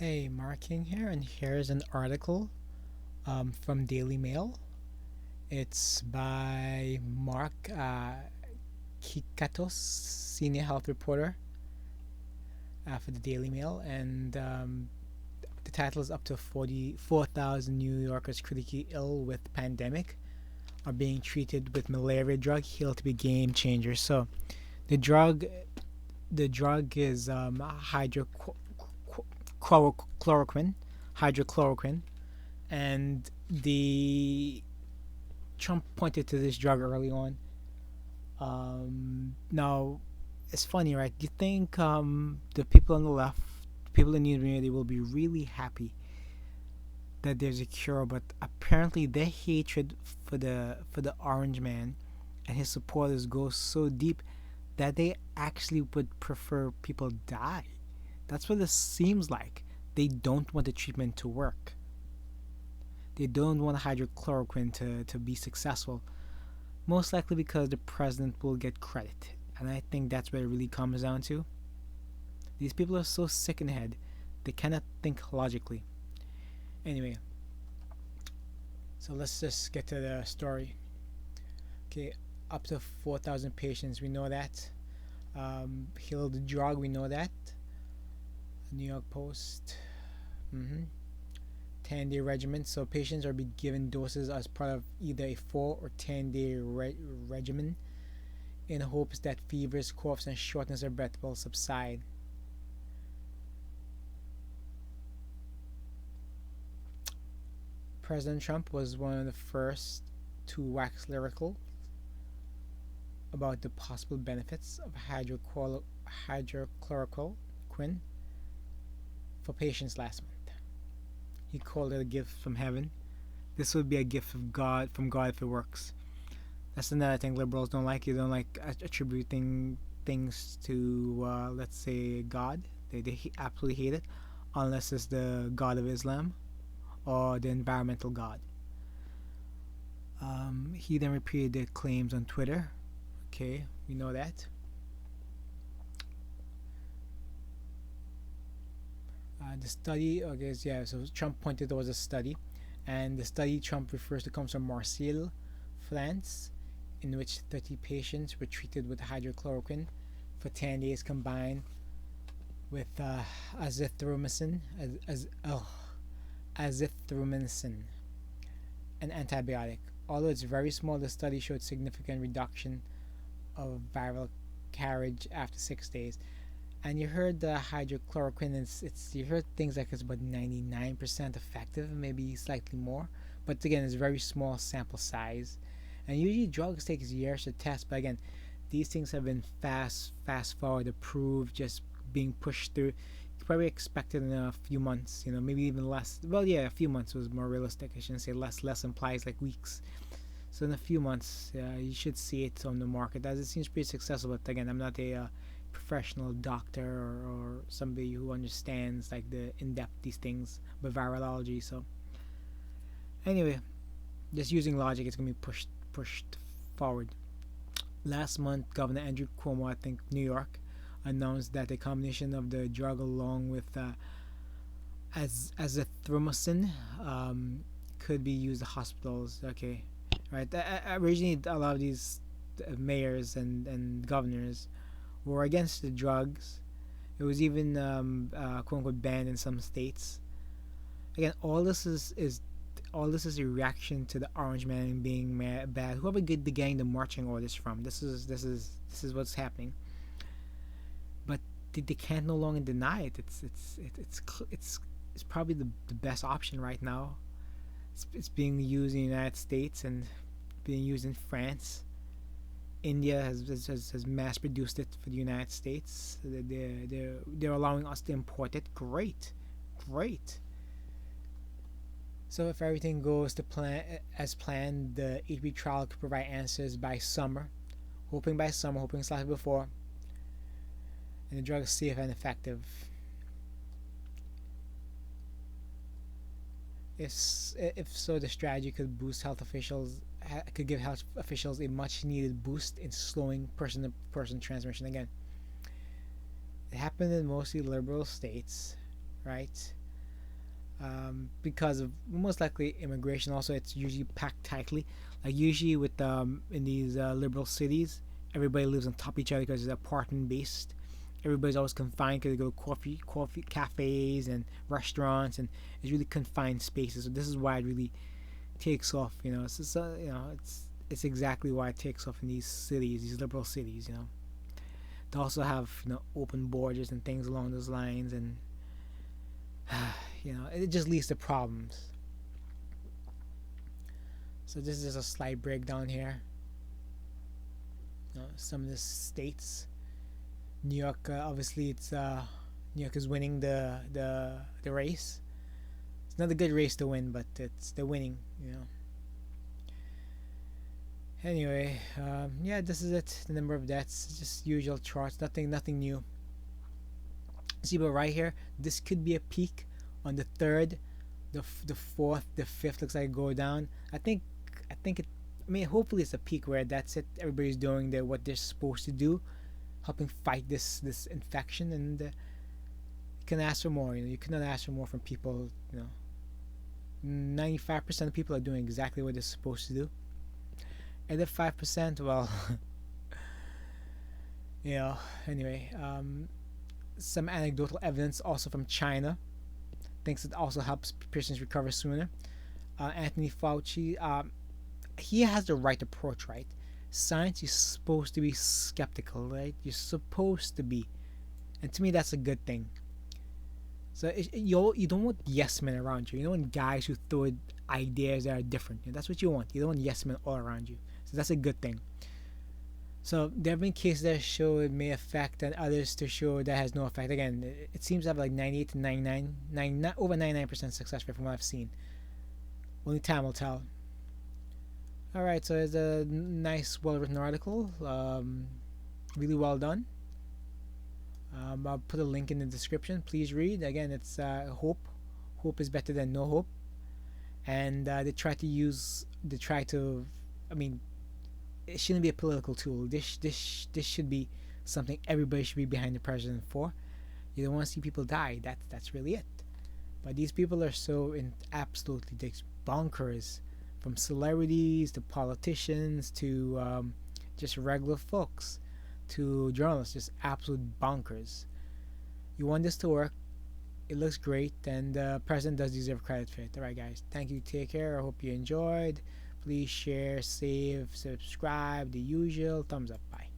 Hey, Mark King here, and here's an article from Daily Mail. It's by Mark Kikatos, senior health reporter for the Daily Mail, and the title is up to 44,000 New Yorkers critically ill with pandemic are being treated with malaria drug healed to be game changers. So the drug the drug is hydrochloroquine, hydrochloroquine, and the Trump pointed to this drug early on. Now, it's funny, right? You think the people on the left, people in the community, will be really happy that there's a cure, but apparently their hatred for the Orange Man and his supporters goes so deep that they actually would prefer people die. That's what this seems like. They don't want the treatment to work. They don't want hydrochloroquine to be successful. Most likely because the president will get credit. And I think that's what it really comes down to. These people are so sick in the head, they cannot think logically. Anyway, so let's just get to the story. Okay, up to 4,000 patients, we know that. Healed the drug, we know that. New York Post. 10-day regimen. So patients are being given doses as part of either a 4 or 10-day regimen in hopes that fevers, coughs, and shortness of breath will subside. President Trump was one of the first to wax lyrical about the possible benefits of hydrochloroquine for patients last month. He called it a gift from heaven. This would be a gift of God from God if it works. That's another thing liberals don't like. You don't like attributing things to, let's say, God. They absolutely hate it, unless it's the God of Islam or the environmental God. He then repeated the claims on Twitter. Okay, we know that. The study, okay, yeah, so Trump pointed towards a study, and the study Trump refers to comes from Marseille, France, in which 30 patients were treated with hydrochloroquine for 10 days combined with azithromycin, azithromycin, an antibiotic. Although it's very small, the study showed significant reduction of viral carriage after 6 days. And you heard the hydrochloroquine, it's you heard things like it's about 99% effective, maybe slightly more. But again, it's very small sample size. And usually drugs takes years to test, but again, these things have been fast forward approved, just being pushed through. You probably expected in a few months, maybe even less. Well, yeah, a few months was more realistic. I shouldn't say less. Less implies like weeks. So in a few months, you should see it on the market, as it seems pretty successful. But again, I'm not a professional doctor or somebody who understands like the in-depth these things with virology. So anyway, just using logic, it's gonna be pushed forward. Last month, Governor Andrew Cuomo, I think New York, announced that a combination of the drug along with azithromycin could be used in hospitals. Okay, right. Originally, a lot of these mayors and governors were against the drugs. It was even quote unquote banned in some states. Again, all this is a reaction to the Orange Man being bad. Whoever get the gang the marching orders from. This is what's happening. But they can't no longer deny it. It's probably the best option right now. It's being used in the United States and being used in France. India has mass produced it for the United States. They're allowing us to import it. Great. So if everything goes to plan as planned, the 8-week trial could provide answers by summer. Hoping slightly before. And the drug is safe and effective. If so, the strategy could give health officials a much needed boost in slowing person-to-person transmission. Again, it happened in mostly liberal states, right? because of most likely immigration. Also, it's usually packed tightly. Like usually with in these liberal cities, everybody lives on top of each other because it's apartment based. Everybody's always confined because they go to coffee cafes and restaurants, and it's really confined spaces. So this is why it really takes off. It's just, it's exactly why it takes off in these cities, these liberal cities. They also have open borders and things along those lines, and it just leads to problems. So this is just a slight breakdown here. Some of the states. New York, obviously, it's New York is winning the race. It's not a good race to win, but they're winning. Anyway, yeah, this is it. The number of deaths, just usual charts. Nothing new. See, but right here, this could be a peak on the third, the fourth, the fifth. Looks like it go down. I think it. I mean, hopefully it's a peak where that's it. Everybody's doing what they're supposed to do, helping fight this infection, and you can ask for more. You cannot ask for more from people. 95% of people are doing exactly what they're supposed to do, and the 5%, well, anyway, some anecdotal evidence also from China thinks it also helps patients recover sooner. Anthony Fauci, he has the right approach, right? Science, you're supposed to be skeptical, right? You're supposed to be, and to me, that's a good thing. So you don't want yes men around you. You don't want guys who throw ideas that are different. That's what you want. You don't want yes men all around you. So that's a good thing. So there have been cases that show it may affect, and others to show that has no effect. Again, it seems to have like 98 to 99, over 99% success rate from what I've seen. Only time will tell. All right, so it's a nice, well-written article. Really well done. I'll put a link in the description. Please read. Again, it's hope. Hope is better than no hope. And they try to. I mean, it shouldn't be a political tool. This should be something everybody should be behind the president for. You don't want to see people die. That's really it. But these people are so absolutely bonkers, from celebrities to politicians to just regular folks to journalists, just absolute bonkers. You want this to work. It looks great, and the president does deserve credit for it. Alright, guys. Thank you. Take care. I hope you enjoyed. Please share, save, subscribe, the usual. Thumbs up. Bye.